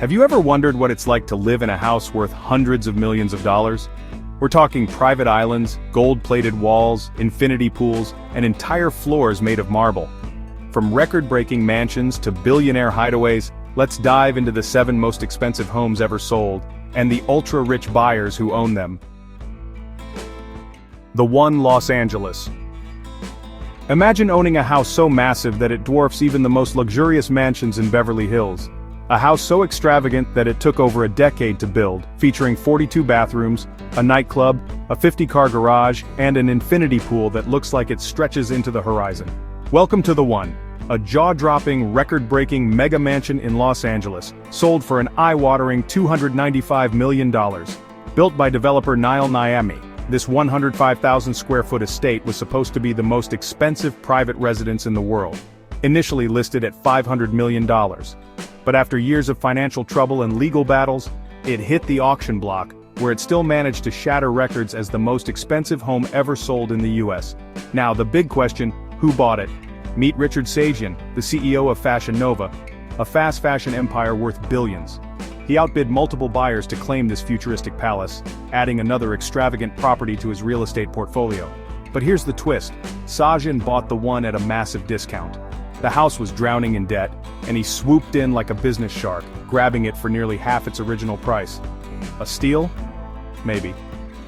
Have you ever wondered what it's like to live in a house worth hundreds of millions of dollars? We're talking private islands, gold-plated walls, infinity pools, and entire floors made of marble. From record-breaking mansions to billionaire hideaways, let's dive into the 7 most expensive homes ever sold, and the ultra-rich buyers who own them. The 1 Los Angeles. Imagine owning a house so massive that it dwarfs even the most luxurious mansions in Beverly Hills. A house so extravagant that it took over a decade to build, featuring 42 bathrooms, a nightclub, a 50-car garage, and an infinity pool that looks like it stretches into the horizon. Welcome to The One, a jaw-dropping, record-breaking mega mansion in Los Angeles, sold for an eye-watering $295 million. Built by developer Niall Niami, this 105,000-square-foot estate was supposed to be the most expensive private residence in the world, initially listed at $500 million. But after years of financial trouble and legal battles, it hit the auction block, where it still managed to shatter records as the most expensive home ever sold in the US. Now the big question, who bought it? Meet Richard Sajian, the CEO of Fashion Nova, a fast fashion empire worth billions. He outbid multiple buyers to claim this futuristic palace, adding another extravagant property to his real estate portfolio. But here's the twist, Sajian bought The One at a massive discount. The house was drowning in debt, and he swooped in like a business shark, grabbing it for nearly half its original price. A steal? Maybe.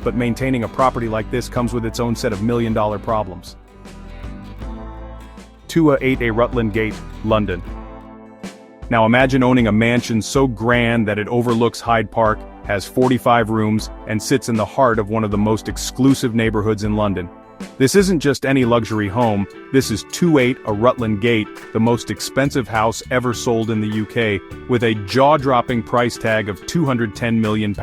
But maintaining a property like this comes with its own set of million-dollar problems. 2A Rutland Gate, London. Now imagine owning a mansion so grand that it overlooks Hyde Park, has 45 rooms, and sits in the heart of one of the most exclusive neighborhoods in London. This isn't just any luxury home, this is 2A Rutland Gate, the most expensive house ever sold in the UK, with a jaw-dropping price tag of £210 million.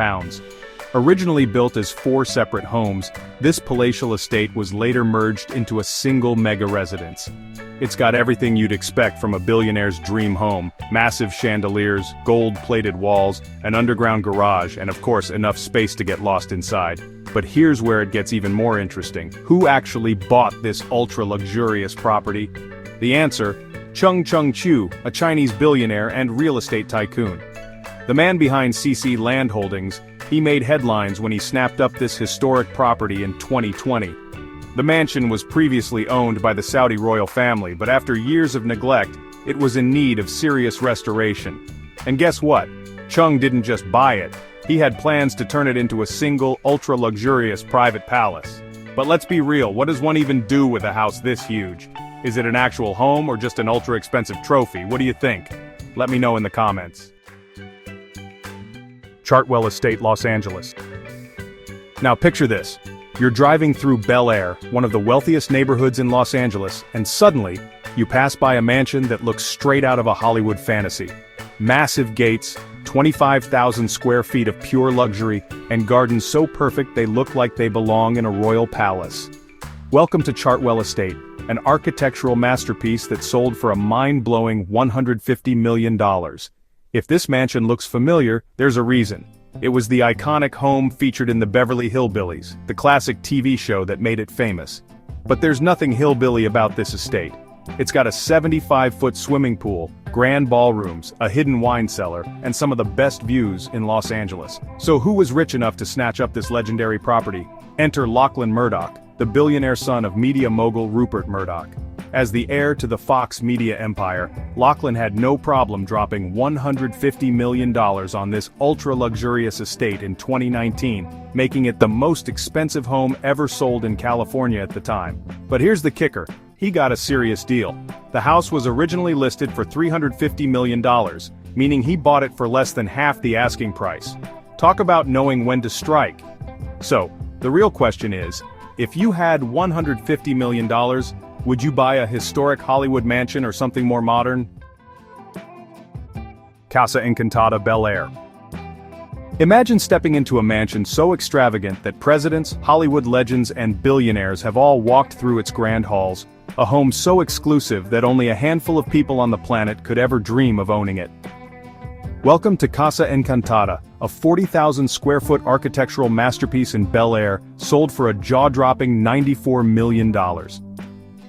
Originally built as 4 separate homes, this palatial estate was later merged into a single mega residence. It's got everything you'd expect from a billionaire's dream home: massive chandeliers, gold-plated walls, an underground garage, and of course enough space to get lost inside. But here's where it gets even more interesting. Who actually bought this ultra-luxurious property? The answer: Chung Chu, a Chinese billionaire and real estate tycoon. The man behind CC Land Holdings, he made headlines when he snapped up this historic property in 2020. The mansion was previously owned by the Saudi royal family, but after years of neglect, it was in need of serious restoration. And guess what? Chung didn't just buy it. He had plans to turn it into a single, ultra-luxurious private palace. But let's be real, what does one even do with a house this huge? Is it an actual home or just an ultra-expensive trophy? What do you think? Let me know in the comments. Chartwell Estate, Los Angeles. Now picture this. You're driving through Bel Air, one of the wealthiest neighborhoods in Los Angeles, and suddenly, you pass by a mansion that looks straight out of a Hollywood fantasy. Massive gates, 25,000 square feet of pure luxury, and gardens so perfect they look like they belong in a royal palace. Welcome to Chartwell Estate, an architectural masterpiece that sold for a mind-blowing $150 million. If this mansion looks familiar, there's a reason. It was the iconic home featured in the Beverly Hillbillies, the classic TV show that made it famous. But there's nothing hillbilly about this estate. It's got a 75-foot swimming pool, grand ballrooms, a hidden wine cellar, and some of the best views in Los Angeles. So who was rich enough to snatch up this legendary property? Enter Lachlan Murdoch, the billionaire son of media mogul Rupert Murdoch. As the heir to the Fox media empire, Lachlan had no problem dropping $150 million on this ultra-luxurious estate in 2019, making it the most expensive home ever sold in California at the time. But here's the kicker. He got a serious deal. The house was originally listed for $350 million, meaning he bought it for less than half the asking price. Talk about knowing when to strike. So, the real question is, if you had $150 million, would you buy a historic Hollywood mansion or something more modern? Casa Encantada, Bel Air. Imagine stepping into a mansion so extravagant that presidents, Hollywood legends, and billionaires have all walked through its grand halls, a home so exclusive that only a handful of people on the planet could ever dream of owning it. Welcome to Casa Encantada, a 40,000 square foot architectural masterpiece in Bel Air, sold for a jaw-dropping $94 million.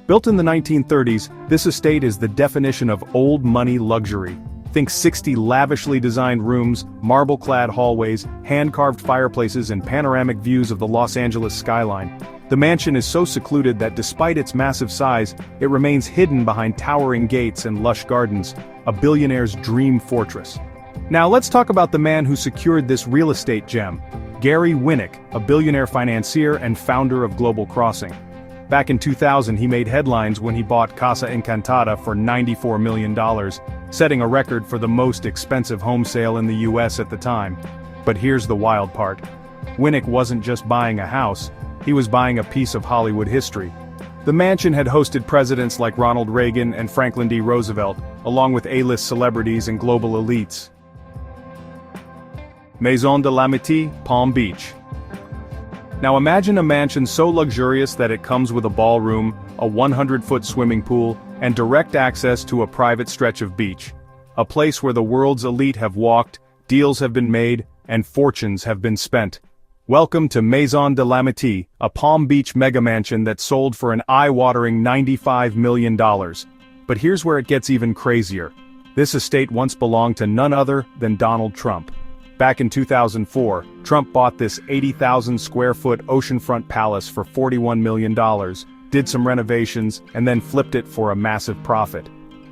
Built in the 1930s, this estate is the definition of old money luxury. Think 60 lavishly designed rooms, marble-clad hallways, hand-carved fireplaces and panoramic views of the Los Angeles skyline. The mansion is so secluded that despite its massive size, it remains hidden behind towering gates and lush gardens, a billionaire's dream fortress. Now let's talk about the man who secured this real estate gem, Gary Winnick, a billionaire financier and founder of Global Crossing. Back in 2000 he made headlines when he bought Casa Encantada for $94 million, setting a record for the most expensive home sale in the US at the time. But here's the wild part. Winnick wasn't just buying a house, he was buying a piece of Hollywood history. The mansion had hosted presidents like Ronald Reagan and Franklin D. Roosevelt, along with A-list celebrities and global elites. Maison de l'Amitié, Palm Beach. Now imagine a mansion so luxurious that it comes with a ballroom, a 100-foot swimming pool, and direct access to a private stretch of beach. A place where the world's elite have walked, deals have been made, and fortunes have been spent. Welcome to Maison de l'Amitié, a Palm Beach mega mansion that sold for an eye-watering $95 million. But here's where it gets even crazier. This estate once belonged to none other than Donald Trump. Back in 2004, Trump bought this 80,000 square foot oceanfront palace for $41 million, did some renovations, and then flipped it for a massive profit.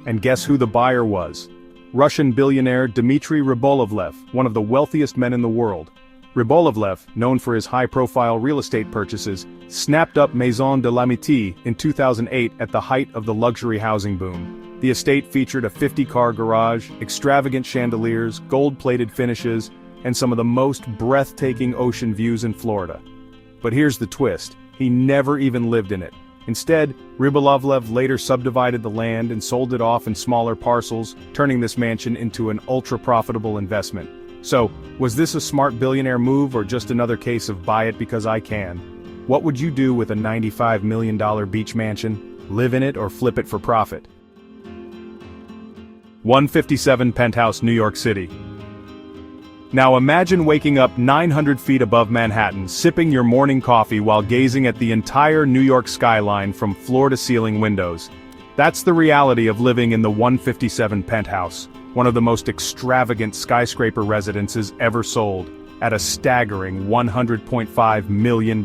And guess who the buyer was? Russian billionaire Dmitry Rybolovlev, one of the wealthiest men in the world. Rybolovlev, known for his high-profile real estate purchases, snapped up Maison de l'Amitié in 2008 at the height of the luxury housing boom. The estate featured a 50-car garage, extravagant chandeliers, gold-plated finishes, and some of the most breathtaking ocean views in Florida. But here's the twist, he never even lived in it. Instead, Rybolovlev later subdivided the land and sold it off in smaller parcels, turning this mansion into an ultra-profitable investment. So, was this a smart billionaire move or just another case of buy it because I can? What would you do with a $95 million beach mansion? Live in it or flip it for profit? 157 Penthouse, New York City. Now imagine waking up 900 feet above Manhattan, sipping your morning coffee while gazing at the entire New York skyline from floor-to-ceiling windows. That's the reality of living in the 157 Penthouse, one of the most extravagant skyscraper residences ever sold, at a staggering $100.5 million.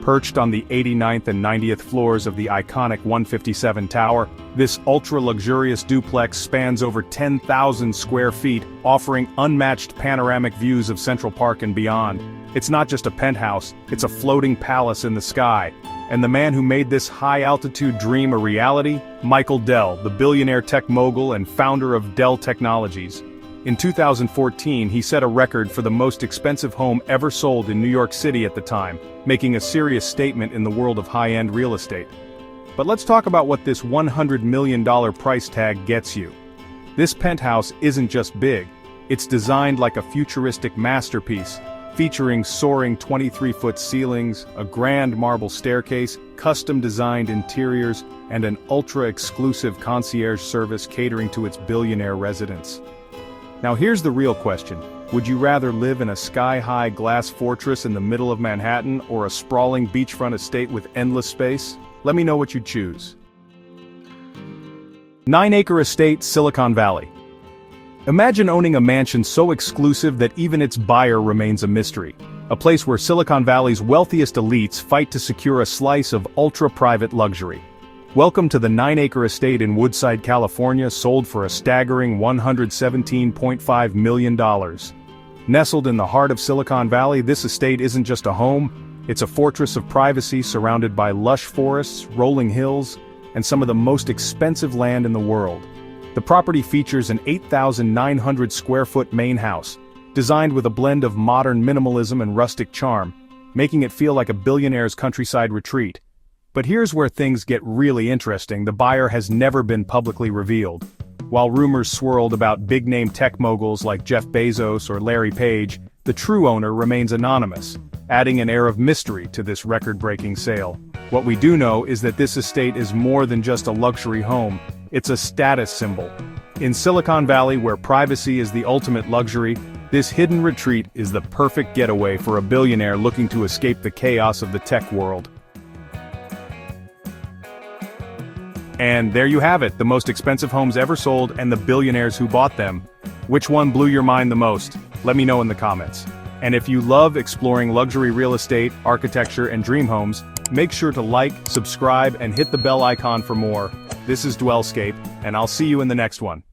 Perched on the 89th and 90th floors of the iconic 157 Tower, this ultra-luxurious duplex spans over 10,000 square feet, offering unmatched panoramic views of Central Park and beyond. It's not just a penthouse, it's a floating palace in the sky. And the man who made this high-altitude dream a reality? Michael Dell, the billionaire tech mogul and founder of Dell Technologies. In 2014, he set a record for the most expensive home ever sold in New York City at the time, making a serious statement in the world of high-end real estate. But let's talk about what this $100 million price tag gets you. This penthouse isn't just big, it's designed like a futuristic masterpiece, featuring soaring 23-foot ceilings, a grand marble staircase, custom-designed interiors, and an ultra-exclusive concierge service catering to its billionaire residents. Now here's the real question. Would you rather live in a sky-high glass fortress in the middle of Manhattan or a sprawling beachfront estate with endless space? Let me know what you'd choose. 9-acre estate, Silicon Valley. Imagine owning a mansion so exclusive that even its buyer remains a mystery. A place where Silicon Valley's wealthiest elites fight to secure a slice of ultra-private luxury. Welcome to the 9-acre estate in Woodside, California, sold for a staggering $117.5 million. Nestled in the heart of Silicon Valley, this estate isn't just a home, it's a fortress of privacy surrounded by lush forests, rolling hills, and some of the most expensive land in the world. The property features an 8,900 square foot main house, designed with a blend of modern minimalism and rustic charm, making it feel like a billionaire's countryside retreat. But here's where things get really interesting. The buyer has never been publicly revealed. While rumors swirled about big-name tech moguls like Jeff Bezos or Larry Page, the true owner remains anonymous, adding an air of mystery to this record-breaking sale. What we do know is that this estate is more than just a luxury home, it's a status symbol. In Silicon Valley, where privacy is the ultimate luxury, this hidden retreat is the perfect getaway for a billionaire looking to escape the chaos of the tech world. And there you have it, the most expensive homes ever sold and the billionaires who bought them. Which one blew your mind the most? Let me know in the comments. And if you love exploring luxury real estate, architecture, and dream homes, make sure to like, subscribe, and hit the bell icon for more. This is DwellScape, and I'll see you in the next one.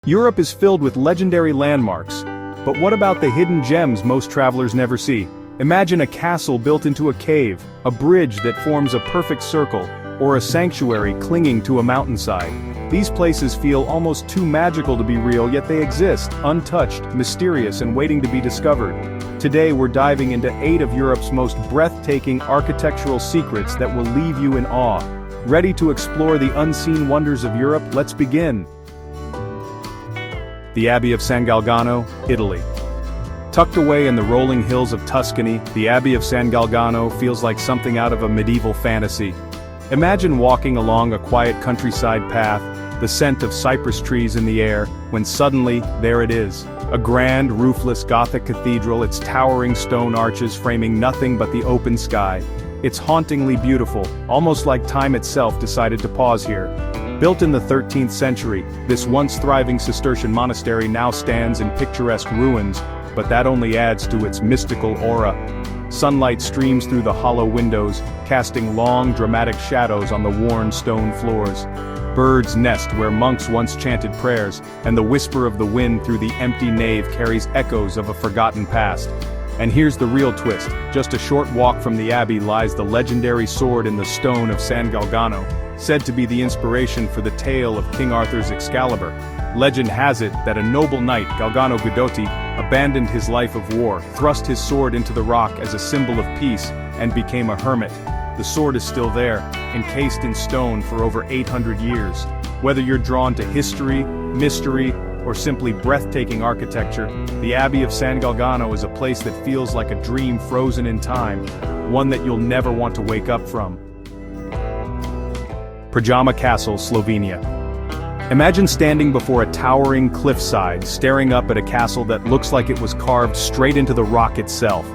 Europe is filled with legendary landmarks. But what about the hidden gems most travelers never see? Imagine a castle built into a cave, a bridge that forms a perfect circle, or a sanctuary clinging to a mountainside. These places feel almost too magical to be real, yet they exist, untouched, mysterious, and waiting to be discovered. Today we're diving into 8 of Europe's most breathtaking architectural secrets that will leave you in awe. Ready to explore the unseen wonders of Europe? Let's begin. The Abbey of San Galgano, Italy. Tucked away in the rolling hills of Tuscany, the Abbey of San Galgano feels like something out of a medieval fantasy. Imagine walking along a quiet countryside path, the scent of cypress trees in the air, when suddenly, there it is. A grand, roofless Gothic cathedral, its towering stone arches framing nothing but the open sky. It's hauntingly beautiful, almost like time itself decided to pause here. Built in the 13th century, this once thriving Cistercian monastery now stands in picturesque ruins, but that only adds to its mystical aura. Sunlight streams through the hollow windows, casting long, dramatic shadows on the worn stone floors. Birds nest where monks once chanted prayers, and the whisper of the wind through the empty nave carries echoes of a forgotten past. And here's the real twist, just a short walk from the abbey lies the legendary sword in the stone of San Galgano, said to be the inspiration for the tale of King Arthur's Excalibur. Legend has it that a noble knight, Galgano Guidotti, abandoned his life of war, thrust his sword into the rock as a symbol of peace, and became a hermit. The sword is still there, encased in stone for over 800 years. Whether you're drawn to history, mystery, or simply breathtaking architecture, the Abbey of San Galgano is a place that feels like a dream frozen in time, one that you'll never want to wake up from. Prajama Castle, Slovenia. Imagine standing before a towering cliffside, staring up at a castle that looks like it was carved straight into the rock itself.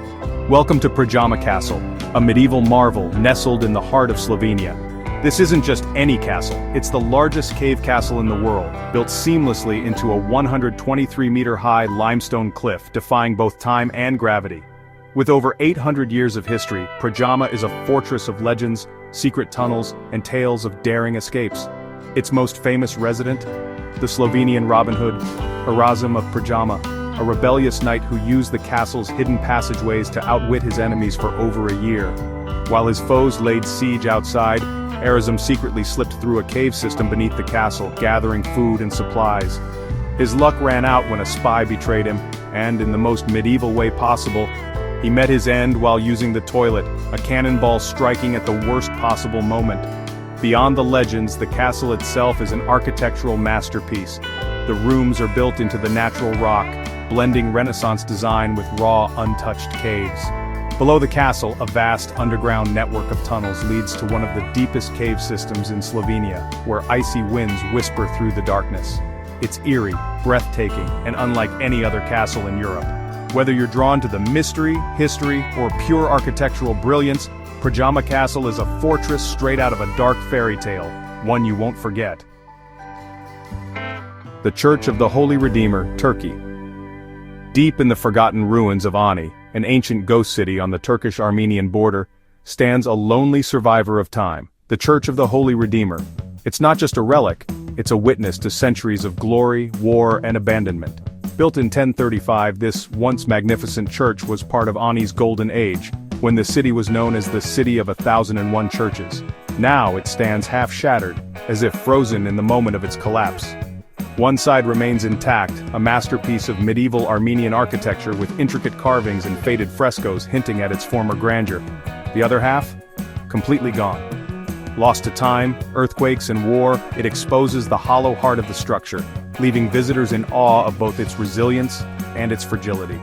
Welcome to Prajama Castle, a medieval marvel nestled in the heart of Slovenia. This isn't just any castle, it's the largest cave castle in the world, built seamlessly into a 123-meter-high limestone cliff, defying both time and gravity. With over 800 years of history, Prajama is a fortress of legends, secret tunnels, and tales of daring escapes. Its most famous resident? The Slovenian Robin Hood, Erasm of Prajama, a rebellious knight who used the castle's hidden passageways to outwit his enemies for over a year. While his foes laid siege outside, Erasm secretly slipped through a cave system beneath the castle, gathering food and supplies. His luck ran out when a spy betrayed him, and in the most medieval way possible, he met his end while using the toilet, a cannonball striking at the worst possible moment. Beyond the legends, the castle itself is an architectural masterpiece. The rooms are built into the natural rock, blending Renaissance design with raw, untouched caves. Below the castle, a vast underground network of tunnels leads to one of the deepest cave systems in Slovenia, where icy winds whisper through the darkness. It's eerie, breathtaking, and unlike any other castle in Europe. Whether you're drawn to the mystery, history, or pure architectural brilliance, Prajama Castle is a fortress straight out of a dark fairy tale, one you won't forget. The Church of the Holy Redeemer, Turkey. Deep in the forgotten ruins of Ani, an ancient ghost city on the Turkish-Armenian border, stands a lonely survivor of time, the Church of the Holy Redeemer. It's not just a relic, it's a witness to centuries of glory, war, and abandonment. Built in 1035, this once magnificent church was part of Ani's golden age, when the city was known as the City of 1,001 Churches. Now it stands half-shattered, as if frozen in the moment of its collapse. One side remains intact, a masterpiece of medieval Armenian architecture with intricate carvings and faded frescoes hinting at its former grandeur. The other half? Completely gone. Lost to time, earthquakes, and war, it exposes the hollow heart of the structure, leaving visitors in awe of both its resilience and its fragility.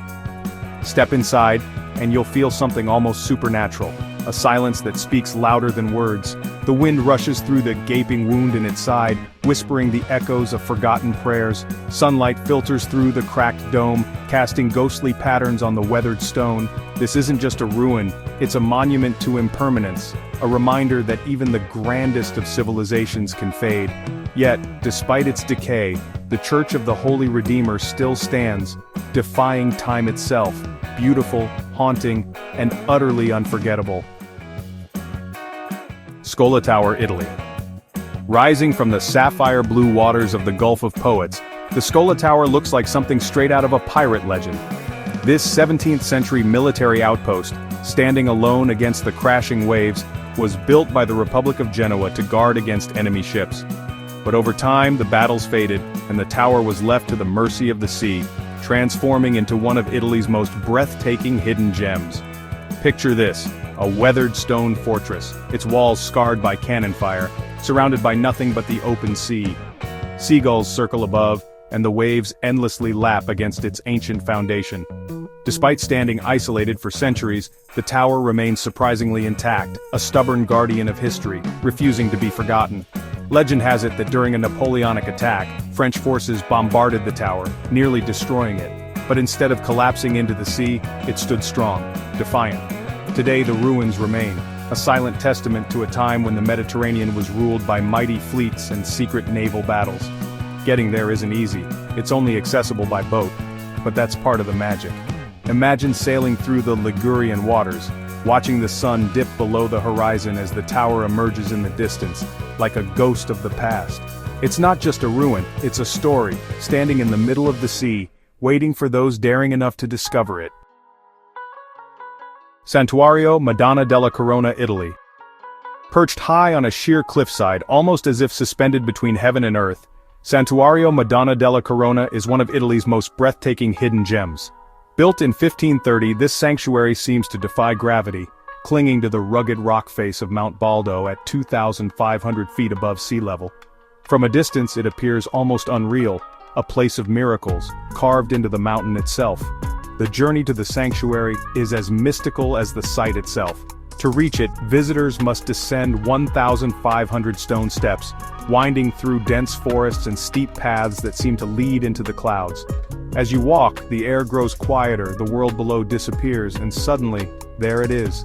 Step inside, and you'll feel something almost supernatural. a silence that speaks louder than words. The wind rushes through the gaping wound in its side, whispering the echoes of forgotten prayers. Sunlight filters through the cracked dome, casting ghostly patterns on the weathered stone. This isn't just a ruin, it's a monument to impermanence, a reminder that even the grandest of civilizations can fade. Yet, despite its decay, the Church of the Holy Redeemer still stands, defying time itself, beautiful, haunting, and utterly unforgettable. Scola Tower, Italy. Rising from the sapphire blue waters of the Gulf of Poets, the Scola Tower looks like something straight out of a pirate legend. This 17th century military outpost, standing alone against the crashing waves, was built by the Republic of Genoa to guard against enemy ships. But over time, the battles faded, and the tower was left to the mercy of the sea, transforming into one of Italy's most breathtaking hidden gems. Picture this, a weathered stone fortress, its walls scarred by cannon fire, surrounded by nothing but the open sea. Seagulls circle above, and the waves endlessly lap against its ancient foundation. Despite standing isolated for centuries, the tower remains surprisingly intact, a stubborn guardian of history, refusing to be forgotten. Legend has it that during a Napoleonic attack, French forces bombarded the tower, nearly destroying it. But instead of collapsing into the sea, it stood strong, defiant. Today the ruins remain, a silent testament to a time when the Mediterranean was ruled by mighty fleets and secret naval battles. Getting there isn't easy, it's only accessible by boat. But that's part of the magic. Imagine sailing through the Ligurian waters, watching the sun dip below the horizon as the tower emerges in the distance, like a ghost of the past. It's not just a ruin, it's a story, standing in the middle of the sea, waiting for those daring enough to discover it. Santuario Madonna della Corona, Italy. Perched high on a sheer cliffside, almost as if suspended between heaven and earth, Santuario Madonna della Corona is one of Italy's most breathtaking hidden gems. Built in 1530, this sanctuary seems to defy gravity, clinging to the rugged rock face of Mount Baldo at 2,500 feet above sea level. From a distance it appears almost unreal, a place of miracles, carved into the mountain itself. The journey to the sanctuary is as mystical as the site itself. To reach it, visitors must descend 1,500 stone steps, winding through dense forests and steep paths that seem to lead into the clouds. As you walk, the air grows quieter, the world below disappears, and suddenly, there it is.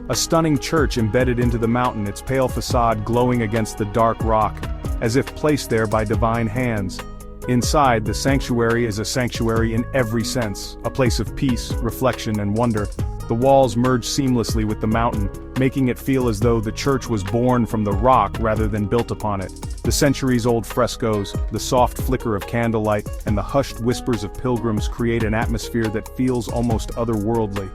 A stunning church embedded into the mountain, its pale facade glowing against the dark rock, as if placed there by divine hands. Inside, the sanctuary is a sanctuary in every sense, a place of peace, reflection, and wonder. The walls merge seamlessly with the mountain, making it feel as though the church was born from the rock rather than built upon it. The centuries-old frescoes, the soft flicker of candlelight, and the hushed whispers of pilgrims create an atmosphere that feels almost otherworldly.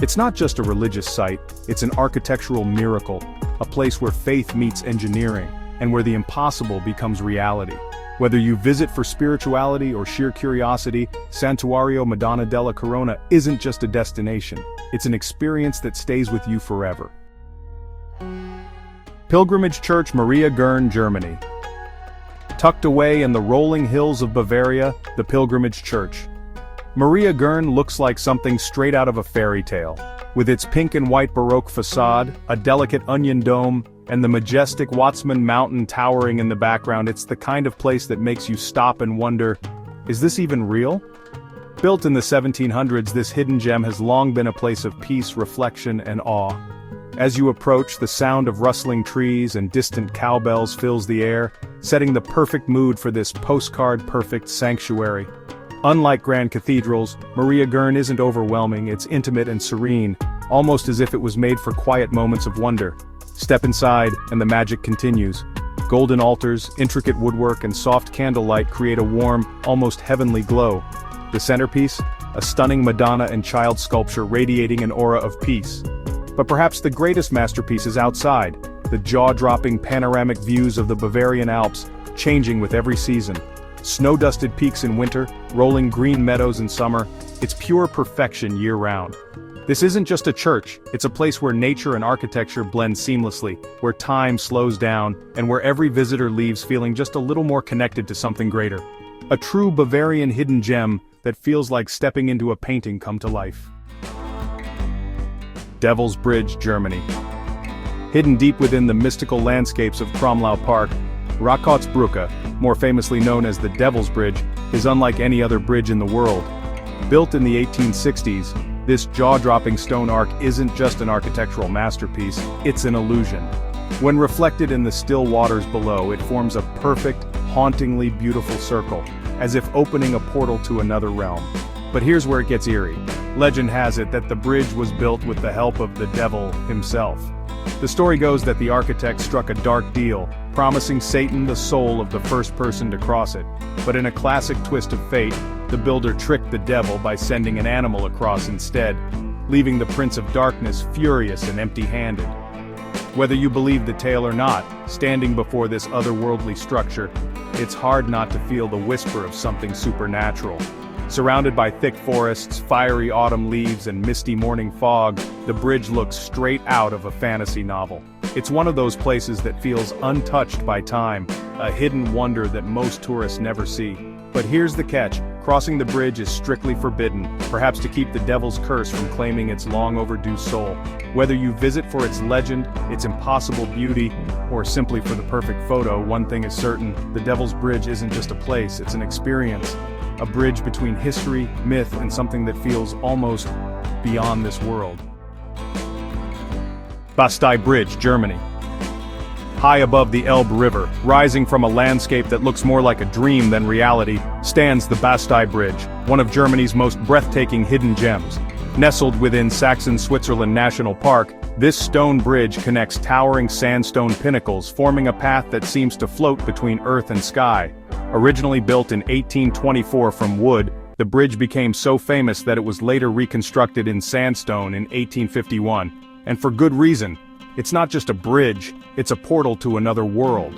It's not just a religious site, it's an architectural miracle, a place where faith meets engineering, and where the impossible becomes reality. Whether you visit for spirituality or sheer curiosity, Santuario Madonna della Corona isn't just a destination, it's an experience that stays with you forever. Pilgrimage Church, Maria Gurn, Germany. Tucked away in the rolling hills of Bavaria, the Pilgrimage Church. Maria Gurn looks like something straight out of a fairy tale. With its pink and white Baroque facade, a delicate onion dome, and the majestic Watzmann Mountain towering in the background, it's the kind of place that makes you stop and wonder, is this even real? Built in the 1700s, this hidden gem has long been a place of peace, reflection, and awe. As you approach, the sound of rustling trees and distant cowbells fills the air, setting the perfect mood for this postcard-perfect sanctuary. Unlike grand cathedrals, Maria Gurn isn't overwhelming, it's intimate and serene, almost as if it was made for quiet moments of wonder. Step inside, and the magic continues. Golden altars, intricate woodwork, and soft candlelight create a warm, almost heavenly glow. The centerpiece? A stunning Madonna and child sculpture radiating an aura of peace. But perhaps the greatest masterpiece is outside, the jaw-dropping panoramic views of the Bavarian Alps, changing with every season. Snow-dusted peaks in winter, rolling green meadows in summer, it's pure perfection year-round. This isn't just a church, it's a place where nature and architecture blend seamlessly, where time slows down, and where every visitor leaves feeling just a little more connected to something greater. A true Bavarian hidden gem that feels like stepping into a painting come to life. Devil's Bridge, Germany. Hidden deep within the mystical landscapes of Kromlau Park, Rakotsbrücke, more famously known as the Devil's Bridge, is unlike any other bridge in the world. Built in the 1860s, this jaw-dropping stone arch isn't just an architectural masterpiece, it's an illusion. When reflected in the still waters below, it forms a perfect, hauntingly beautiful circle, as if opening a portal to another realm. But here's where it gets eerie. Legend has it that the bridge was built with the help of the devil himself. The story goes that the architect struck a dark deal, promising Satan the soul of the first person to cross it. But in a classic twist of fate, the builder tricked the devil by sending an animal across instead, leaving the Prince of Darkness furious and empty-handed. Whether you believe the tale or not, standing before this otherworldly structure, it's hard not to feel the whisper of something supernatural. Surrounded by thick forests, fiery autumn leaves, and misty morning fog, the bridge looks straight out of a fantasy novel. It's one of those places that feels untouched by time, a hidden wonder that most tourists never see. But here's the catch, crossing the bridge is strictly forbidden, perhaps to keep the devil's curse from claiming its long-overdue soul. Whether you visit for its legend, its impossible beauty, or simply for the perfect photo, one thing is certain, the Devil's Bridge isn't just a place, it's an experience. A bridge between history, myth, and something that feels almost beyond this world. Bastei Bridge, Germany. High above the Elbe River, rising from a landscape that looks more like a dream than reality, stands the Bastei Bridge, one of Germany's most breathtaking hidden gems. Nestled within Saxon-Switzerland National Park, this stone bridge connects towering sandstone pinnacles, forming a path that seems to float between earth and sky. Originally built in 1824 from wood, the bridge became so famous that it was later reconstructed in sandstone in 1851. And for good reason. It's not just a bridge, it's a portal to another world.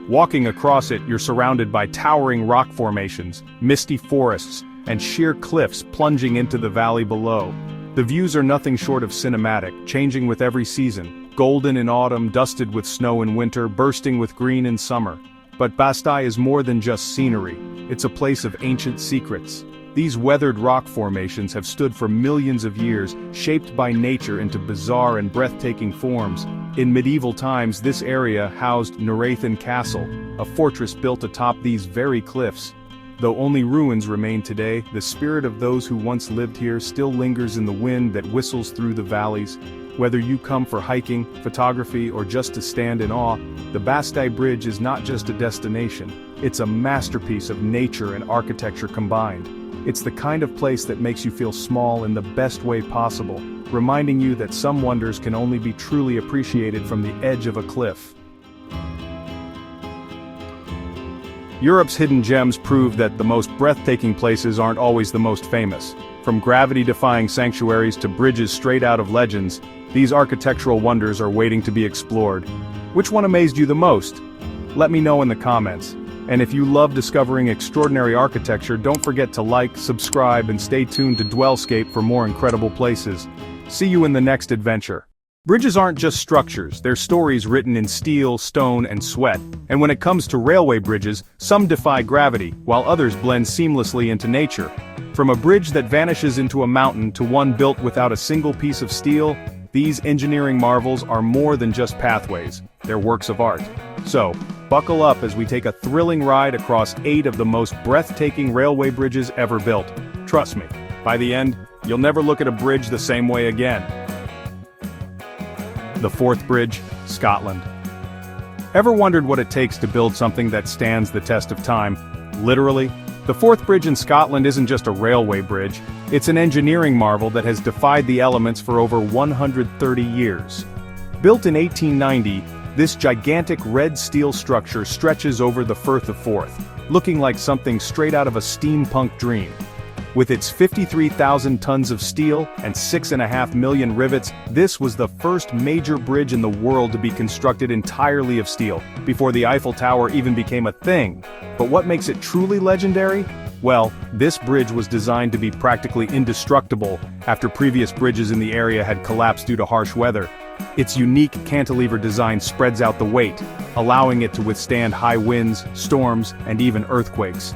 Walking across it, you're surrounded by towering rock formations, misty forests, and sheer cliffs plunging into the valley below. The views are nothing short of cinematic, changing with every season, golden in autumn, dusted with snow in winter, bursting with green in summer. But Bastei is more than just scenery, it's a place of ancient secrets. These weathered rock formations have stood for millions of years, shaped by nature into bizarre and breathtaking forms. In medieval times, this area housed Nurathen Castle, a fortress built atop these very cliffs. Though only ruins remain today, the spirit of those who once lived here still lingers in the wind that whistles through the valleys. Whether you come for hiking, photography, or just to stand in awe, the Bastei Bridge is not just a destination, it's a masterpiece of nature and architecture combined. It's the kind of place that makes you feel small in the best way possible, reminding you that some wonders can only be truly appreciated from the edge of a cliff. Europe's hidden gems prove that the most breathtaking places aren't always the most famous. From gravity-defying sanctuaries to bridges straight out of legends, these architectural wonders are waiting to be explored. Which one amazed you the most? Let me know in the comments. And if you love discovering extraordinary architecture, don't forget to like, subscribe, and stay tuned to DwellScape for more incredible places. See you in the next adventure. Bridges aren't just structures, they're stories written in steel, stone, and sweat. And when it comes to railway bridges, some defy gravity, while others blend seamlessly into nature. From a bridge that vanishes into a mountain to one built without a single piece of steel, these engineering marvels are more than just pathways, they're works of art. So, buckle up as we take a thrilling ride across 8 of the most breathtaking railway bridges ever built. Trust me, by the end, you'll never look at a bridge the same way again. The Forth Bridge, Scotland. Ever wondered what it takes to build something that stands the test of time? Literally, the Forth Bridge in Scotland isn't just a railway bridge, it's an engineering marvel that has defied the elements for over 130 years. Built in 1890, this gigantic red steel structure stretches over the Firth of Forth, looking like something straight out of a steampunk dream. With its 53,000 tons of steel and 6.5 million rivets, this was the first major bridge in the world to be constructed entirely of steel, before the Eiffel Tower even became a thing. But what makes it truly legendary? Well, this bridge was designed to be practically indestructible after previous bridges in the area had collapsed due to harsh weather. Its unique cantilever design spreads out the weight, allowing it to withstand high winds, storms, and even earthquakes.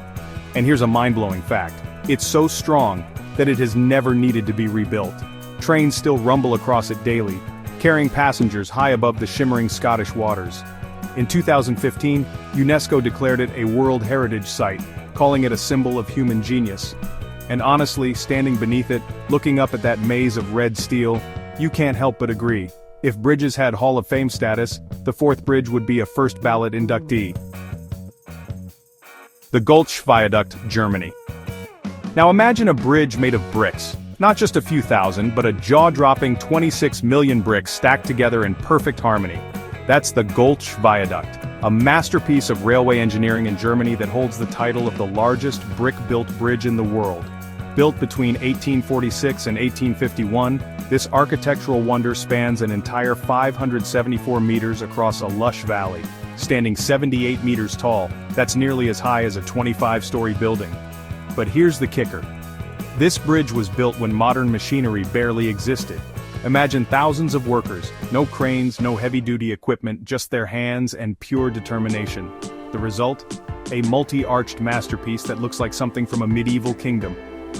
And here's a mind-blowing fact. It's so strong that it has never needed to be rebuilt. Trains still rumble across it daily, carrying passengers high above the shimmering Scottish waters. In 2015, UNESCO declared it a World Heritage Site, calling it a symbol of human genius. And honestly, standing beneath it, looking up at that maze of red steel, you can't help but agree. If bridges had Hall of Fame status, the fourth bridge would be a first ballot inductee. The Gulch Viaduct, Germany. Now imagine a bridge made of bricks. Not just a few thousand, but a jaw-dropping 26 million bricks stacked together in perfect harmony. That's the Gulch Viaduct, a masterpiece of railway engineering in Germany that holds the title of the largest brick-built bridge in the world. Built between 1846 and 1851, this architectural wonder spans an entire 574 meters across a lush valley, standing 78 meters tall. That's nearly as high as a 25-story building. But here's the kicker. This bridge was built when modern machinery barely existed. Imagine thousands of workers, no cranes, no heavy-duty equipment, just their hands and pure determination. The result? A multi-arched masterpiece that looks like something from a medieval kingdom.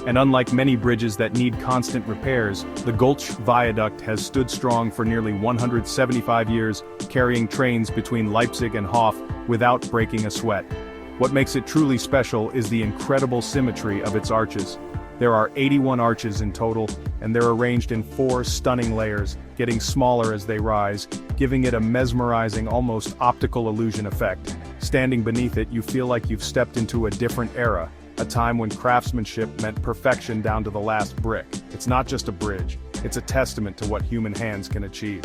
And unlike many bridges that need constant repairs, the Gulch Viaduct has stood strong for nearly 175 years, carrying trains between Leipzig and Hof without breaking a sweat. What makes it truly special is the incredible symmetry of its arches. There are 81 arches in total, and they're arranged in 4 stunning layers, getting smaller as they rise, giving it a mesmerizing, almost optical illusion effect. Standing beneath it, you feel like you've stepped into a different era, a time when craftsmanship meant perfection down to the last brick. It's not just a bridge, it's a testament to what human hands can achieve.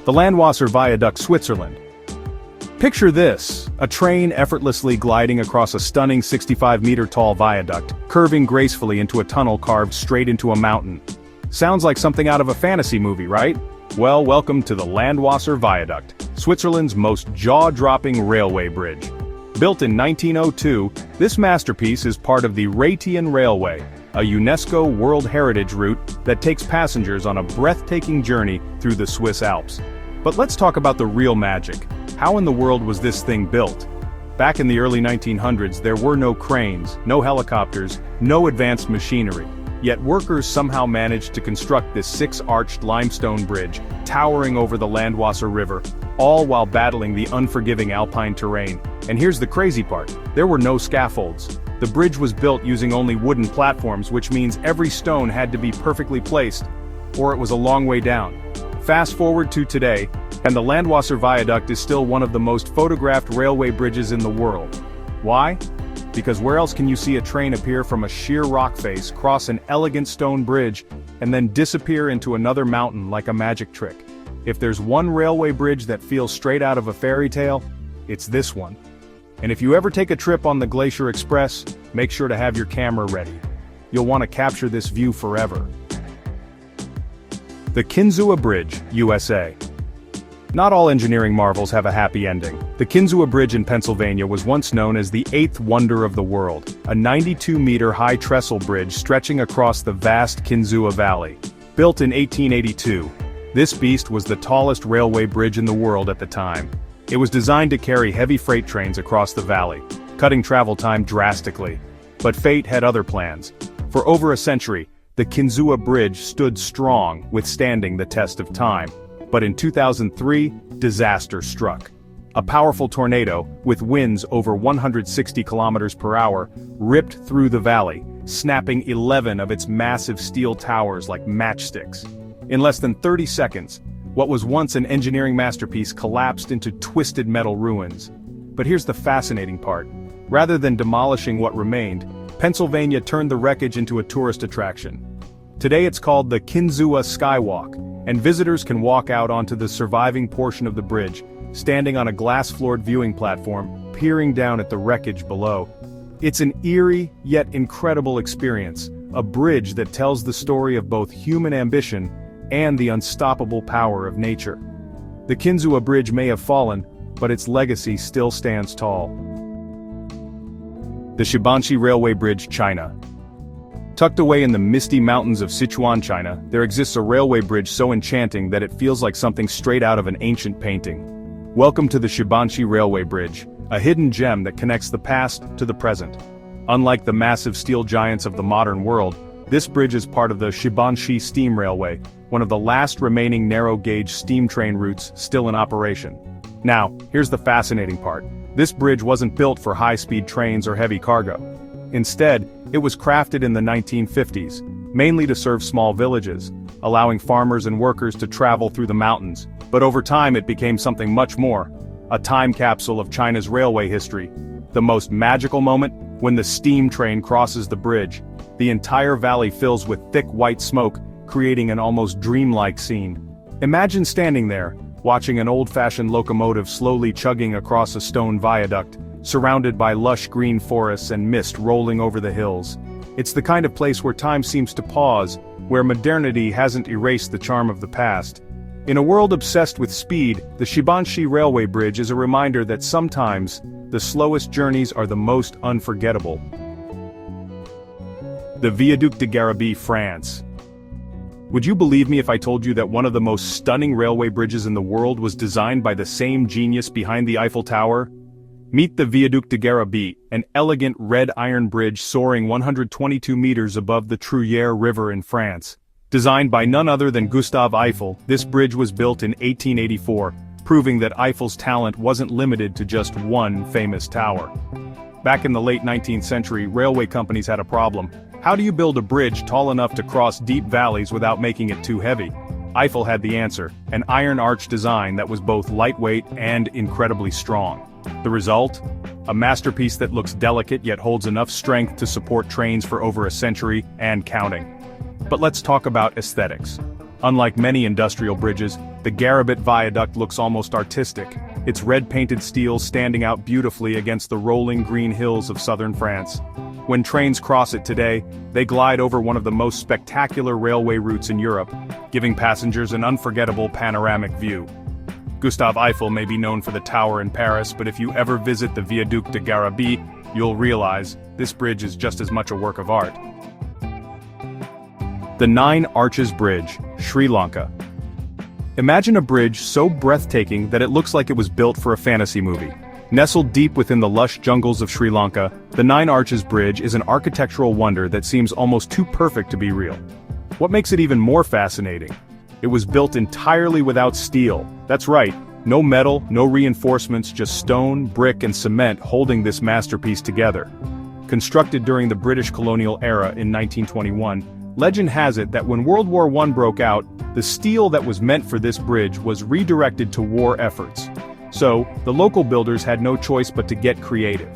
The Landwasser Viaduct, Switzerland. Picture this, a train effortlessly gliding across a stunning 65-meter-tall viaduct, curving gracefully into a tunnel carved straight into a mountain. Sounds like something out of a fantasy movie, right? Well, welcome to the Landwasser Viaduct, Switzerland's most jaw-dropping railway bridge. Built in 1902, this masterpiece is part of the Rhaetian Railway, a UNESCO World Heritage route that takes passengers on a breathtaking journey through the Swiss Alps. But let's talk about the real magic. How in the world was this thing built? Back in the early 1900s, there were no cranes, no helicopters, no advanced machinery. Yet workers somehow managed to construct this 6-arched limestone bridge, towering over the Landwasser River, all while battling the unforgiving alpine terrain. And here's the crazy part, there were no scaffolds. The bridge was built using only wooden platforms, which means every stone had to be perfectly placed, or it was a long way down. Fast forward to today, and the Landwasser Viaduct is still one of the most photographed railway bridges in the world. Why? Because where else can you see a train appear from a sheer rock face, cross an elegant stone bridge, and then disappear into another mountain like a magic trick? If there's one railway bridge that feels straight out of a fairy tale, it's this one. And if you ever take a trip on the Glacier Express, make sure to have your camera ready. You'll want to capture this view forever. The Kinzua Bridge, USA. Not all engineering marvels have a happy ending. The Kinzua Bridge in Pennsylvania was once known as the 8th wonder of the world, a 92-meter high trestle bridge stretching across the vast Kinzua Valley. Built in 1882, this beast was the tallest railway bridge in the world at the time. It was designed to carry heavy freight trains across the valley, cutting travel time drastically. But fate had other plans. For over a century, the Kinzua Bridge stood strong, withstanding the test of time. But in 2003, disaster struck. A powerful tornado, with winds over 160 kilometers per hour, ripped through the valley, snapping 11 of its massive steel towers like matchsticks. In less than 30 seconds, what was once an engineering masterpiece collapsed into twisted metal ruins. But here's the fascinating part. Rather than demolishing what remained, Pennsylvania turned the wreckage into a tourist attraction. Today it's called the Kinzua Skywalk, and visitors can walk out onto the surviving portion of the bridge, standing on a glass-floored viewing platform, peering down at the wreckage below. It's an eerie, yet incredible experience, a bridge that tells the story of both human ambition and the unstoppable power of nature. The Kinzua Bridge may have fallen, but its legacy still stands tall. The Shibanshi Railway Bridge, China. Tucked away in the misty mountains of Sichuan, China, there exists a railway bridge so enchanting that it feels like something straight out of an ancient painting. Welcome to the Shibanshi Railway Bridge, a hidden gem that connects the past to the present. Unlike the massive steel giants of the modern world, This bridge is part of the Shibanshi Steam Railway, one of the last remaining narrow-gauge steam train routes still in operation. Now, here's the fascinating part. This bridge wasn't built for high-speed trains or heavy cargo. Instead, it was crafted in the 1950s, mainly to serve small villages, allowing farmers and workers to travel through the mountains. But over time it became something much more, a time capsule of China's railway history. The most magical moment, when the steam train crosses the bridge. The entire valley fills with thick white smoke, creating an almost dreamlike scene. Imagine standing there, watching an old-fashioned locomotive slowly chugging across a stone viaduct, surrounded by lush green forests and mist rolling over the hills. It's the kind of place where time seems to pause, where modernity hasn't erased the charm of the past. In a world obsessed with speed, the Shibanshi Railway Bridge is a reminder that sometimes, the slowest journeys are the most unforgettable. The Viaduc de Garabie, France. Would you believe me if I told you that one of the most stunning railway bridges in the world was designed by the same genius behind the Eiffel Tower? Meet the Viaduc de Garabie, an elegant red iron bridge soaring 122 meters above the Truyère River in France. Designed by none other than Gustave Eiffel, this bridge was built in 1884, proving that Eiffel's talent wasn't limited to just one famous tower. Back in the late 19th century, railway companies had a problem. How do you build a bridge tall enough to cross deep valleys without making it too heavy? Eiffel had the answer, an iron arch design that was both lightweight and incredibly strong. The result? A masterpiece that looks delicate yet holds enough strength to support trains for over a century and counting. But let's talk about aesthetics. Unlike many industrial bridges, the Garabit Viaduct looks almost artistic, its red-painted steel standing out beautifully against the rolling green hills of southern France. When trains cross it today, they glide over one of the most spectacular railway routes in Europe, giving passengers an unforgettable panoramic view. Gustave Eiffel may be known for the tower in Paris, but if you ever visit the Viaduc de Garabie, you'll realize this bridge is just as much a work of art. The Nine Arches Bridge, Sri Lanka. Imagine a bridge so breathtaking that it looks like it was built for a fantasy movie. Nestled deep within the lush jungles of Sri Lanka, the Nine Arches Bridge is an architectural wonder that seems almost too perfect to be real. What makes it even more fascinating? It was built entirely without steel. That's right, no metal, no reinforcements, just stone, brick and cement holding this masterpiece together. Constructed during the British colonial era in 1921, legend has it that when World War I broke out, the steel that was meant for this bridge was redirected to war efforts. So, the local builders had no choice but to get creative.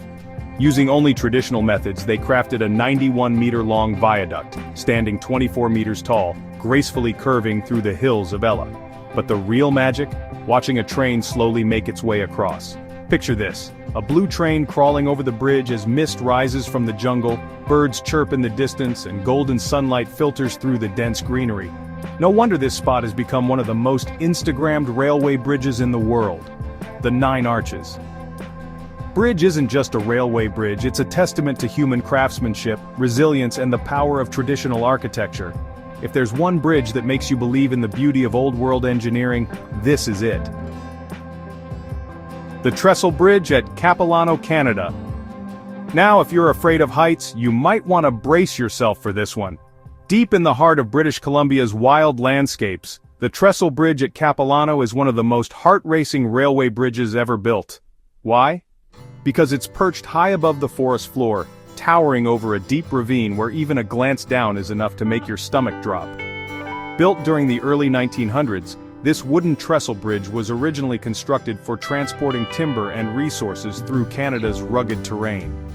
Using only traditional methods, they crafted a 91-meter-long viaduct, standing 24 meters tall, gracefully curving through the hills of Ella. But the real magic? Watching a train slowly make its way across. Picture this, a blue train crawling over the bridge as mist rises from the jungle, birds chirp in the distance, and golden sunlight filters through the dense greenery. No wonder this spot has become one of the most Instagrammed railway bridges in the world. The Nine Arches. Bridge isn't just a railway bridge, it's a testament to human craftsmanship, resilience and the power of traditional architecture. If there's one bridge that makes you believe in the beauty of old-world engineering, this is it. The Trestle Bridge at Capilano, Canada. Now, if you're afraid of heights, you might want to brace yourself for this one. Deep in the heart of British Columbia's wild landscapes, the Trestle Bridge at Capilano is one of the most heart-racing railway bridges ever built. Why? Because it's perched high above the forest floor, towering over a deep ravine where even a glance down is enough to make your stomach drop. Built during the early 1900s, this wooden trestle bridge was originally constructed for transporting timber and resources through Canada's rugged terrain.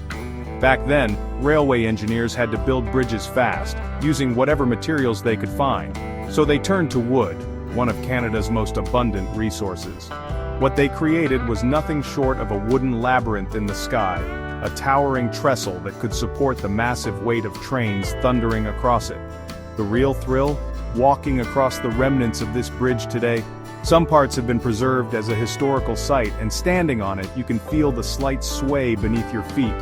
Back then, railway engineers had to build bridges fast, using whatever materials they could find. So they turned to wood, one of Canada's most abundant resources. What they created was nothing short of a wooden labyrinth in the sky, a towering trestle that could support the massive weight of trains thundering across it. The real thrill? Walking across the remnants of this bridge today. Some parts have been preserved as a historical site, and standing on it you can feel the slight sway beneath your feet.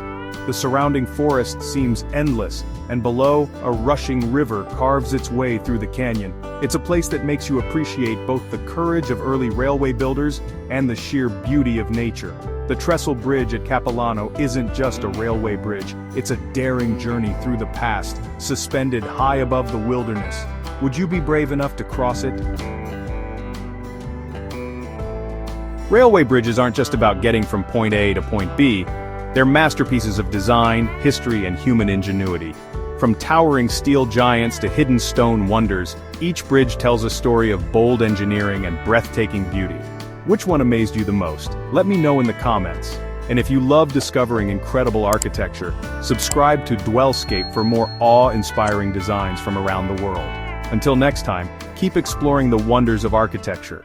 The surrounding forest seems endless, and below, a rushing river carves its way through the canyon. It's a place that makes you appreciate both the courage of early railway builders and the sheer beauty of nature. The Trestle Bridge at Capilano isn't just a railway bridge, it's a daring journey through the past, suspended high above the wilderness. Would you be brave enough to cross it? Railway bridges aren't just about getting from point A to point B, they're masterpieces of design, history, and human ingenuity. From towering steel giants to hidden stone wonders, each bridge tells a story of bold engineering and breathtaking beauty. Which one amazed you the most? Let me know in the comments. And if you love discovering incredible architecture, subscribe to DwellScape for more awe-inspiring designs from around the world. Until next time, keep exploring the wonders of architecture.